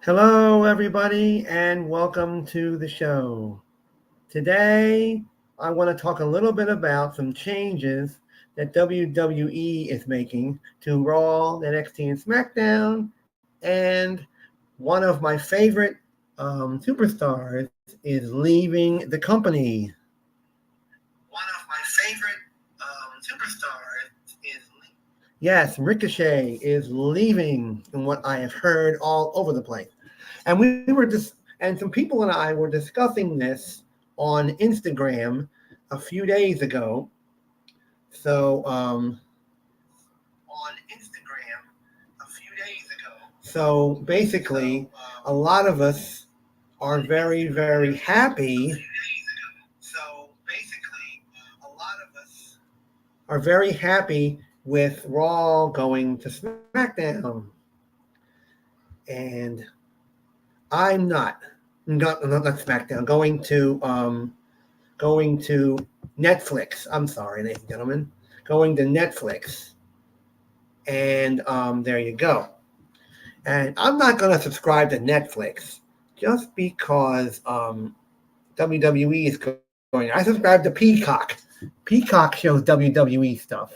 Hello, everybody, and welcome to the show. Today, I want to talk a little bit about some changes that WWE is making to Raw, NXT, and Smackdown. And one of my favorite superstars is leaving the company. One of my favorite superstars is leaving. Yes, Ricochet is leaving, from what I have heard all over the place. And we were just, and some people and I were discussing this on Instagram a few days ago. So, on Instagram a few days ago. So basically, a lot of us are very, very happy. So basically, a lot of us are very happy with Raw going to SmackDown. And I'm not SmackDown, going to Netflix. I'm sorry, ladies and gentlemen, going to Netflix, and there you go. And I'm not going to subscribe to Netflix just because WWE is going. I subscribe to Peacock. Peacock shows WWE stuff,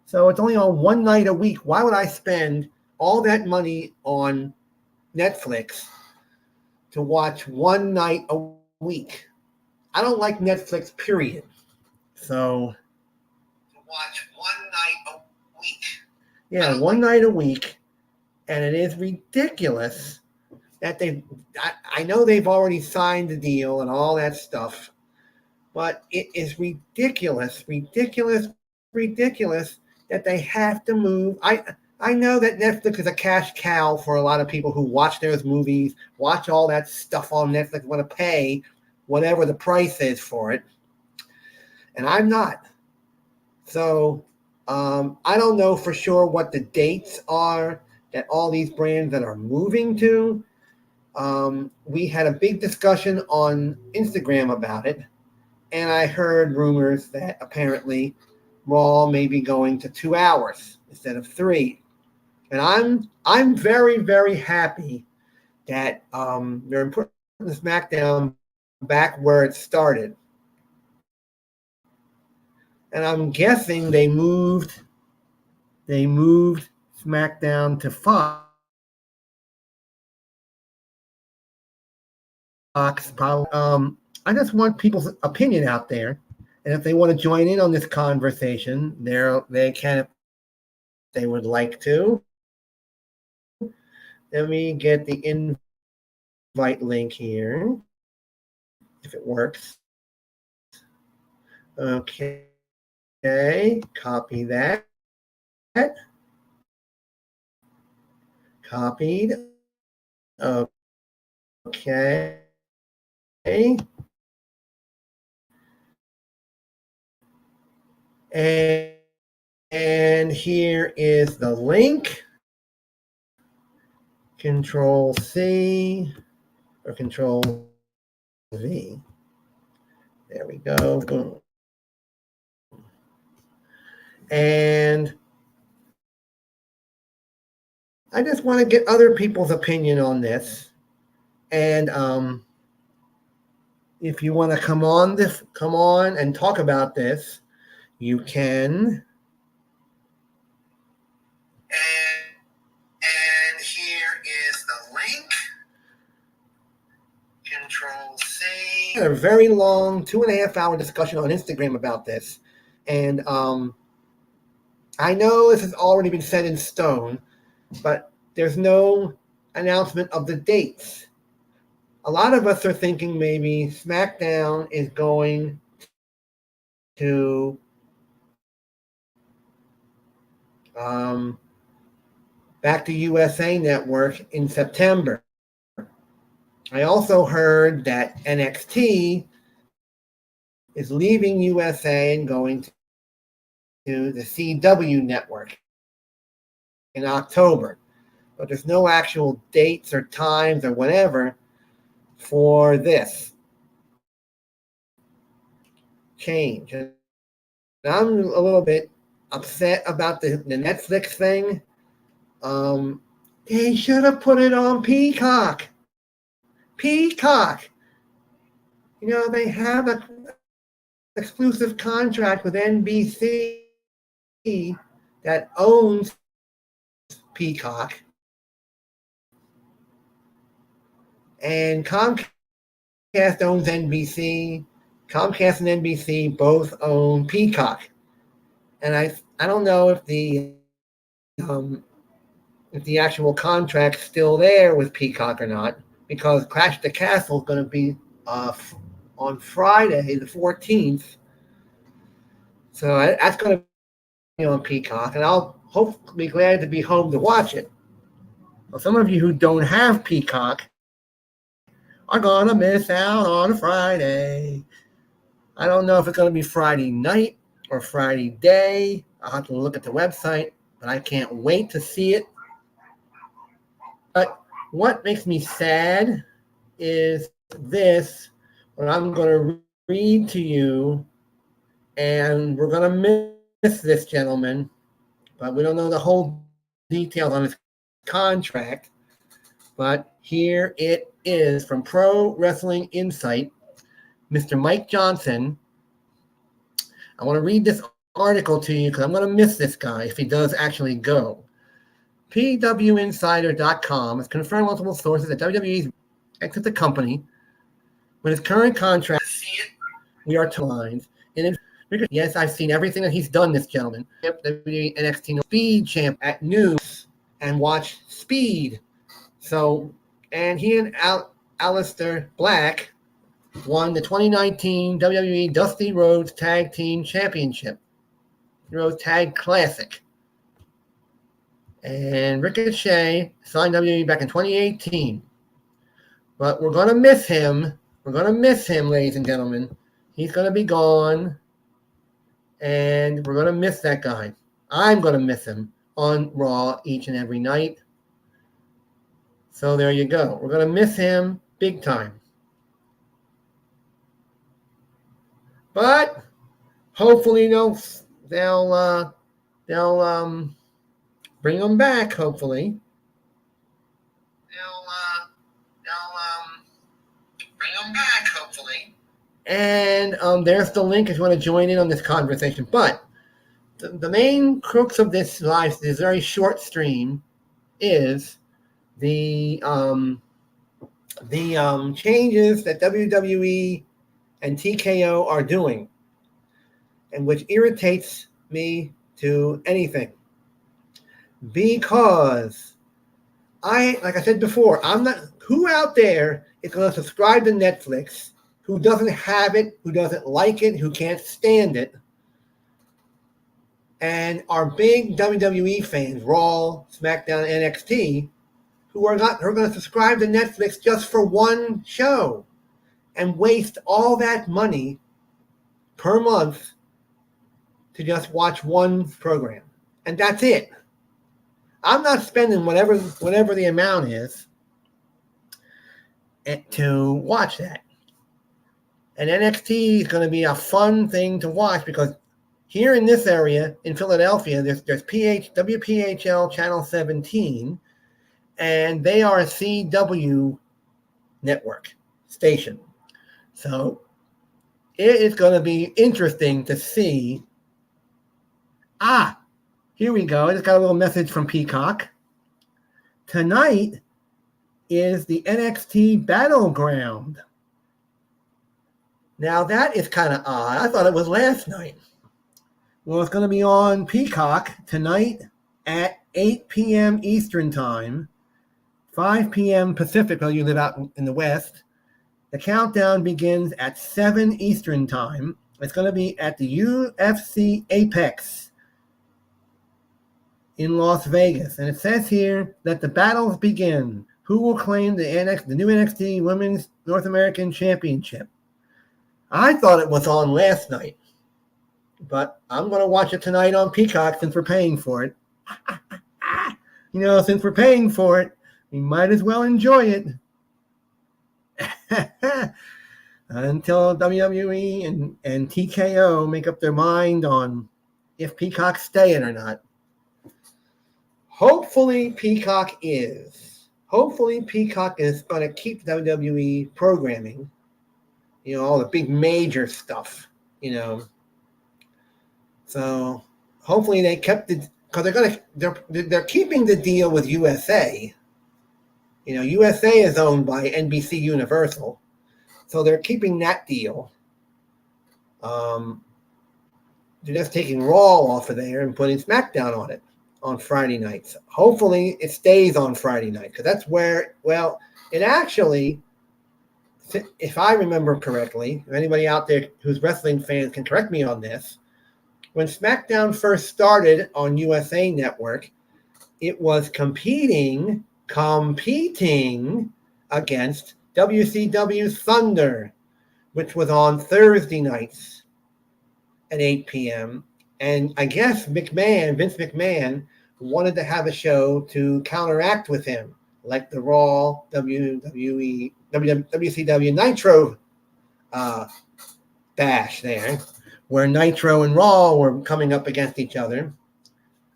so it's only on one night a week. Why would I spend all that money on Netflix to watch one night a week? I don't like Netflix, period. So, to watch one night a week. Yeah, one night a week. And it is ridiculous that I know they've already signed the deal and all that stuff, but it is ridiculous that they have to move. I know that Netflix is a cash cow for a lot of people who watch those movies, watch all that stuff on Netflix, want to pay whatever the price is for it. And I'm not. So I don't know for sure what the dates are that all these brands that are moving to. We had a big discussion on Instagram about it. And I heard rumors that apparently Raw may be going to 2 hours instead of 3. And I'm very, very happy that they're putting SmackDown back where it started. And I'm guessing they moved SmackDown to Fox. Probably. I just want people's opinion out there, and if they want to join in on this conversation, they can if they would like to. Let me get the invite link here, if it works. Okay, copy that. Copied. Okay. And here is the link. Control C or Control V. There we go. Boom. And I just want to get other people's opinion on this. And if you want to come on and talk about this, you can. And here is the link. Control C. We had a very long 2.5 hour discussion on Instagram about this. And I know this has already been set in stone, but there's no announcement of the dates. A lot of us are thinking maybe SmackDown is going to back to USA Network in September. I also heard that NXT is leaving USA and going to the CW network in October. But there's no actual dates or times or whatever for this change. And I'm a little bit upset about the Netflix thing. They should have put it on Peacock. Peacock. You know, they have an exclusive contract with NBC that owns Peacock. And Comcast owns NBC. Comcast and NBC both own Peacock. And I don't know if the actual contract's still there with Peacock or not, because Clash the Castle is going to be on Friday, the 14th. So that's going to be on Peacock, and I'll hopefully be glad to be home to watch it. Well, some of you who don't have Peacock are going to miss out on Friday. I don't know if it's going to be Friday night or Friday day. I'll have to look at the website, but I can't wait to see it. But what makes me sad is this, what I'm going to read to you, and we're going to miss this gentleman, but we don't know the whole details on his contract. But here it is from Pro Wrestling Insight, Mr. Mike Johnson. I want to read this article to you because I'm going to miss this guy if he does actually go. PWInsider.com has confirmed multiple sources that WWE's exit the company with his current contract. We are two lines. Yes, I've seen everything that he's done, this gentleman. WWE NXT Speed champ at News and watch Speed. So, and he and Aleister Black won the 2019 WWE Dusty Rhodes Tag Team Championship. Rhodes Tag Classic. And Ricochet signed WWE back in 2018. But we're going to miss him. We're going to miss him, ladies and gentlemen. He's going to be gone. And we're going to miss that guy. I'm going to miss him on Raw each and every night. So there you go. We're going to miss him big time. But hopefully they'll bring him back, hopefully. Bring him back, hopefully. And there's the link if you want to join in on this conversation. But the main crux of this very short stream is the changes that WWE and TKO are doing, and which irritates me to anything. Because like I said before, I'm not, who out there is going to subscribe to Netflix, who doesn't have it, who doesn't like it, who can't stand it, and are big WWE fans, Raw, SmackDown, NXT, who are going to subscribe to Netflix just for one show and waste all that money per month to just watch one program. And that's it. I'm not spending whatever the amount is to watch that. And NXT is going to be a fun thing to watch because here in this area in Philadelphia, there's WPHL Channel 17, and they are a CW network station. So it is going to be interesting to see. Here we go. I just got a little message from Peacock. Tonight is the NXT Battleground. Now that is kind of odd. I thought it was last night. Well, it's going to be on Peacock tonight at 8 p.m. Eastern Time, 5 p.m. Pacific, while you live out in the West. The countdown begins at 7 Eastern Time. It's going to be at the UFC Apex in Las Vegas. And it says here that the battles begin. Who will claim the new NXT Women's North American Championship? I thought it was on last night, but I'm going to watch it tonight on Peacock since we're paying for it. Since we're paying for it, we might as well enjoy it. Until WWE and TKO make up their mind on if Peacock's staying or not. Hopefully Peacock is. Hopefully Peacock is going to keep WWE programming. You know, all the big major stuff, you know. So hopefully they kept it, because they're keeping the deal with USA. You know, USA is owned by NBC Universal, so they're keeping that deal. They're just taking Raw off of there and putting SmackDown on it on Friday nights. Hopefully it stays on Friday night, because that's where, well, it actually, if I remember correctly, if anybody out there who's wrestling fans can correct me on this, when SmackDown first started on USA Network, it was competing against WCW Thunder, which was on Thursday nights at 8 p.m. And I guess Vince McMahon, wanted to have a show to counteract with him, like the Raw WCW Nitro bash there, where Nitro and Raw were coming up against each other.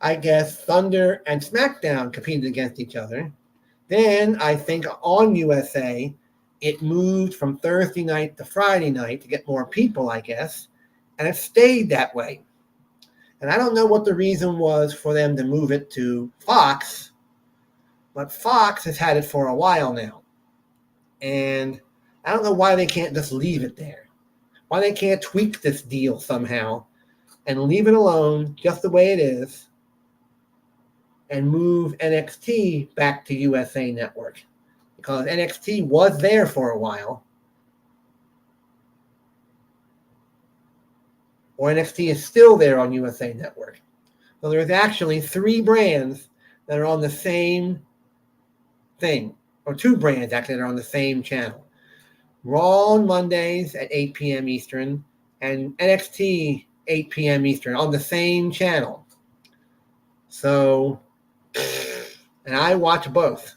I guess Thunder and SmackDown competed against each other. Then I think on USA, it moved from Thursday night to Friday night to get more people, I guess, and it stayed that way. And I don't know what the reason was for them to move it to Fox, but Fox has had it for a while now. And I don't know why they can't just leave it there. Why they can't tweak this deal somehow and leave it alone just the way it is and move NXT back to USA Network. Because NXT was there for a while. Or NXT is still there on USA Network. So there's actually 3 brands that are on the same thing, or 2 brands actually that are on the same channel. Raw on Mondays at 8 p.m. Eastern and NXT 8 p.m. Eastern on the same channel. So, and I watch both.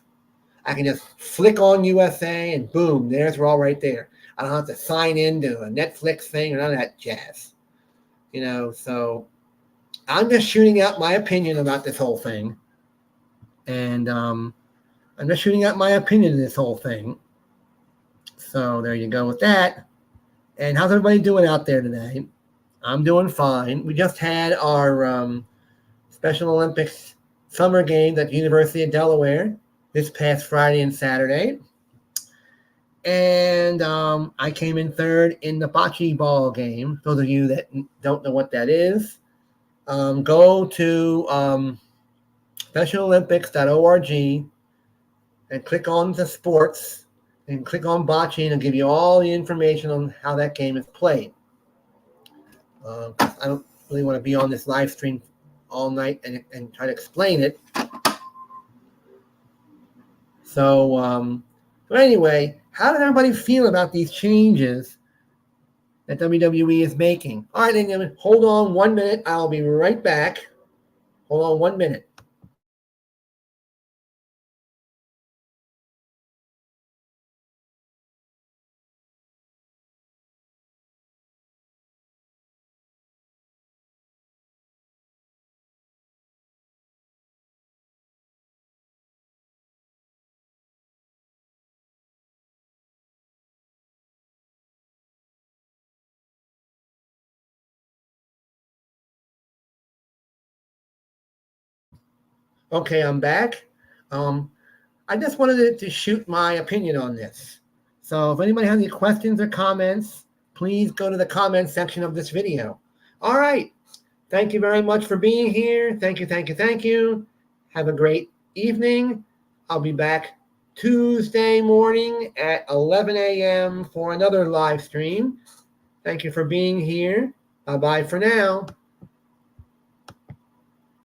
I can just flick on USA and boom, there's Raw right there. I don't have to sign into a Netflix thing or none of that jazz. You know, so I'm just shooting out my opinion about this whole thing. And I'm just shooting out my opinion of this whole thing. So there you go with that. And how's everybody doing out there today? I'm doing fine. We just had our Special Olympics summer games at the University of Delaware this past Friday and Saturday. And I came in third in the bocce ball game. Those of you that don't know what that is, go to specialolympics.org and click on the sports and click on bocce, and it'll give you all the information on how that game is played. I don't really want to be on this live stream all night and try to explain it. So anyway, how did everybody feel about these changes that WWE is making? All right, then, hold on 1 minute. I'll be right back. Hold on 1 minute. Okay, I'm back. I just wanted to shoot my opinion on this. So if anybody has any questions or comments, please go to the comment section of this video. All right. Thank you very much for being here. Thank you, thank you, thank you. Have a great evening. I'll be back Tuesday morning at 11 a.m. for another live stream. Thank you for being here. Bye-bye for now.